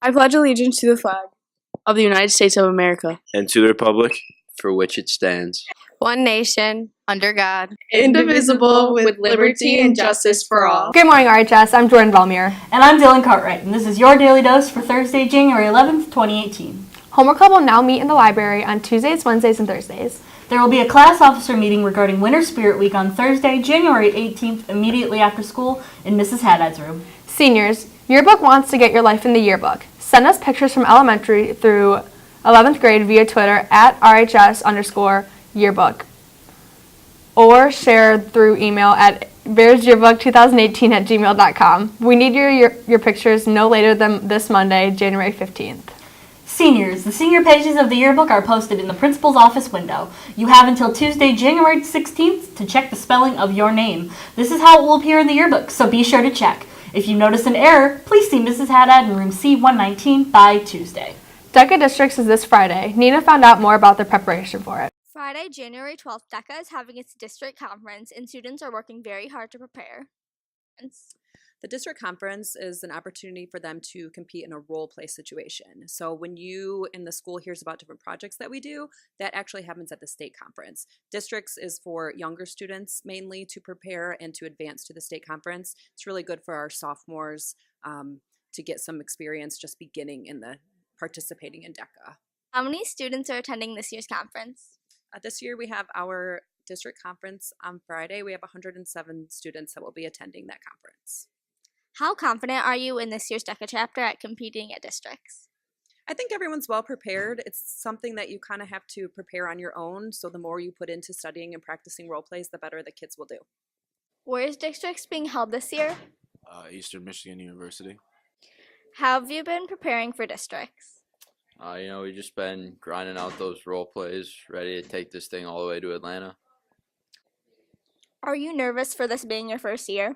I pledge allegiance to the flag of the United States of America and to the republic for which it stands, one nation, under God, indivisible, with liberty and justice for all. Good morning, RHS. I'm Jordan Belmere. And I'm Dylan Cartwright, and this is your Daily Dose for Thursday, January 11th, 2018. Homework Club will now meet in the library on Tuesdays, Wednesdays, and Thursdays. There will be a class officer meeting regarding Winter Spirit Week on Thursday, January 18th, immediately after school in Mrs. Haddad's room. Seniors, Yearbook wants to get your life in the yearbook. Send us pictures from elementary through 11th grade via Twitter at RHS_yearbook or share through email at bearsyearbook2018@gmail.com. We need your pictures no later than this Monday, January 15th. Seniors, the senior pages of the yearbook are posted in the principal's office window. You have until Tuesday, January 16th to check the spelling of your name. This is how it will appear in the yearbook, so be sure to check. If you notice an error, please see Mrs. Haddad in room C119 by Tuesday. DECA Districts is this Friday. Nina found out more about their preparation for it. Friday, January 12th, DECA is having its district conference, and students are working very hard to prepare. The district conference is an opportunity for them to compete in a role play situation. So when you in the school hears about different projects that we do, that actually happens at the state conference. Districts is for younger students mainly to prepare and to advance to the state conference. It's really good for our sophomores to get some experience just beginning in the participating in DECA. How many students are attending this year's conference? This year we have our district conference on Friday. We have 107 students that will be attending that conference. How confident are you in this year's DECA chapter at competing at districts? I think everyone's well prepared. It's something that you kind of have to prepare on your own, so the more you put into studying and practicing role plays, the better the kids will do. Where is districts being held this year? Eastern Michigan University. How have you been preparing for districts? We've just been grinding out those role plays, ready to take this thing all the way to Atlanta. Are you nervous for this being your first year?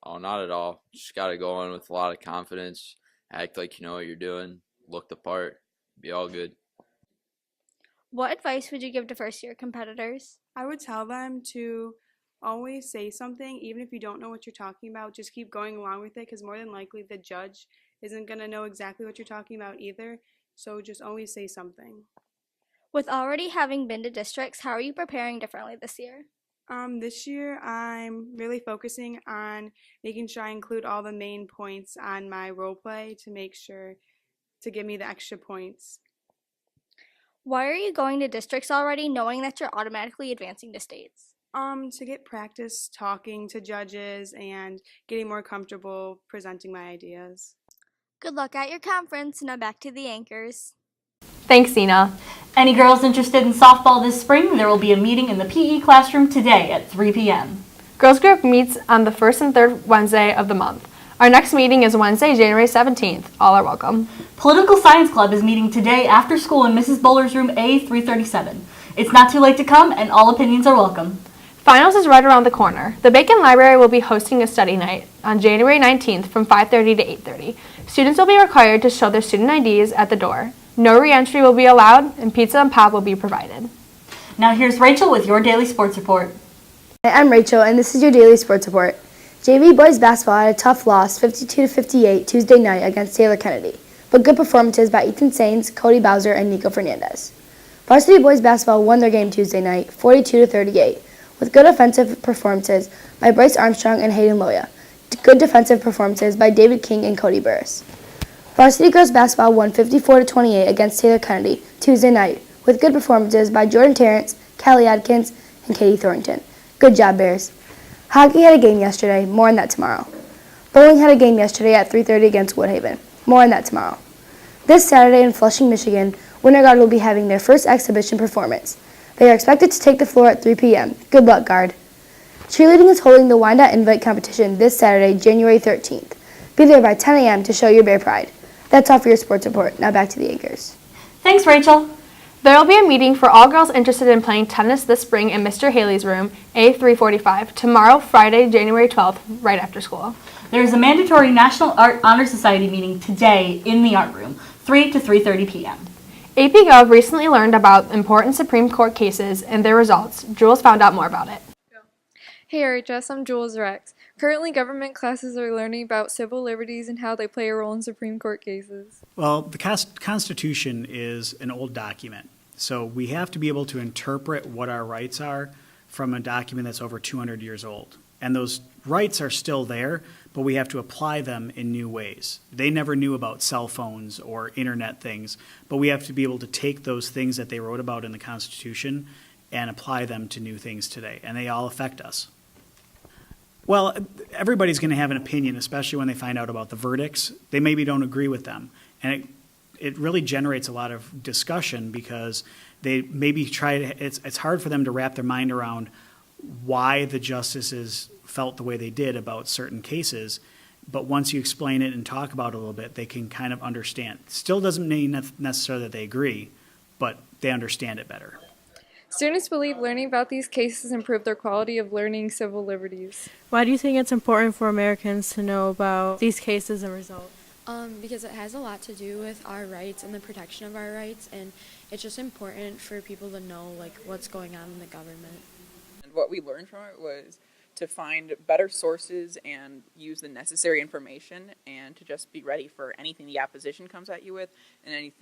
Oh, not at all. Just got to go in with a lot of confidence, act like you know what you're doing, look the part, be all good. What advice would you give to first-year competitors? I would tell them to always say something, even if you don't know what you're talking about. Just keep going along with it, because more than likely the judge isn't going to know exactly what you're talking about either. So just always say something. With already having been to districts, how are you preparing differently this year? This year I'm really focusing on making sure I include all the main points on my role play to make sure to give me the extra points. Why are you going to districts already, knowing that you're automatically advancing to states? To get practice talking to judges and getting more comfortable presenting my ideas. Good luck at your conference. Now back to the anchors. Thanks, Nina. Any girls interested in softball this spring, there will be a meeting in the PE classroom today at 3 p.m. Girls Group meets on the first and third Wednesday of the month. Our next meeting is Wednesday, January 17th. All are welcome. Political Science Club is meeting today after school in Mrs. Bowler's room A337. It's not too late to come, and all opinions are welcome. Finals is right around the corner. The Bacon Library will be hosting a study night on January 19th from 5:30 to 8:30. Students will be required to show their student IDs at the door. No re-entry will be allowed, and pizza and pop will be provided. Now here's Rachel with your Daily Sports Report. Hi, I'm Rachel, and this is your Daily Sports Report. JV boys basketball had a tough loss, 52-58, Tuesday night against Taylor Kennedy, but good performances by Ethan SAENZ, Cody Bowser, and NICO FERNANDEZ. Varsity boys basketball won their game Tuesday night, 42-38, with good offensive performances by Bryce Armstrong and Hayden Loya, good defensive performances by David King and Cody Burris. Varsity girls basketball won 54-28 against Taylor Kennedy Tuesday night, with good performances by Jordan TARRENCE, Callie ADKINS, and Katie THORINGTON. Good job, Bears. Hockey had a game yesterday, more on that tomorrow. Bowling had a game yesterday at 3:30 against Woodhaven, more on that tomorrow. This Saturday in Flushing, Michigan, Winter Guard will be having their first exhibition performance. They are expected to take the floor at 3 p.m. Good luck, Guard. Cheerleading is holding the Wyandotte Invite competition this Saturday, January 13th. Be there by 10 a.m. to show your Bear pride. That's all for your sports report. Now back to the anchors. Thanks, Rachel. There will be a meeting for all girls interested in playing tennis this spring in Mr. Haley's room, A345, tomorrow, Friday, January 12th, right after school. There is a mandatory National Art Honor Society meeting today in the art room, 3 to 3:30 p.m. AP Gov recently learned about important Supreme Court cases and their results. Jules found out more about it. Hey RHS, I'm Jules Rex. Currently, government classes are learning about civil liberties and how they play a role in Supreme Court cases. Well, the Constitution is an old document, so we have to be able to interpret what our rights are from a document that's over 200 years old. And those rights are still there, but we have to apply them in new ways. They never knew about cell phones or internet things, but we have to be able to take those things that they wrote about in the Constitution and apply them to new things today, and they all affect us. Well, everybody's going to have an opinion, especially when they find out about the verdicts. They maybe don't agree with them, and it really generates a lot of discussion because they maybe it's hard for them to wrap their mind around why the justices felt the way they did about certain cases, but once you explain it and talk about it a little bit, they can kind of understand. Still doesn't mean necessarily that they agree, but they understand it better. Students believe learning about these cases improve their quality of learning civil liberties. Why do you think it's important for Americans to know about these cases and results? Because it has a lot to do with our rights and the protection of our rights, and it's just important for people to know what's going on in the government. And what we learned from it was to find better sources and use the necessary information, and to just be ready for anything the opposition comes at you with, and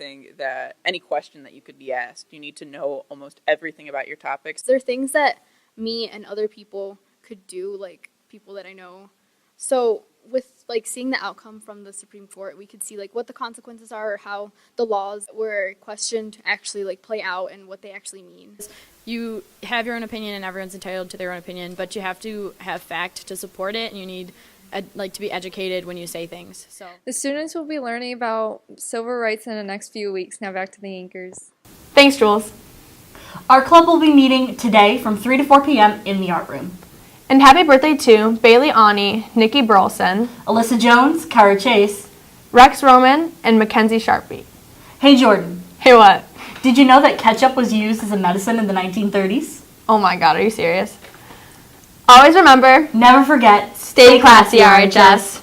any question that you could be asked. You need to know almost everything about your topics. There are things that me and other people could do, like people that I know. So with seeing the outcome from the Supreme Court, we could see what the consequences are, or how the laws were questioned actually play out and what they actually mean. You have your own opinion, and everyone's entitled to their own opinion, but you have to have fact to support it, and you need to be educated when you say things. So the students will be learning about civil rights in the next few weeks. Now back to the anchors. Thanks, Jules. Our club will be meeting today from 3 to 4 p.m. in the art room. And happy birthday to Bailey Ani, Nikki Burleson, Alyssa Jones, Kara Chase, Rex Roman, and Mackenzie Sharpie. Hey Jordan. Hey what? Did you know that ketchup was used as a medicine in the 1930s? Oh my god, are you serious? Always remember, never forget, stay classy, RHS.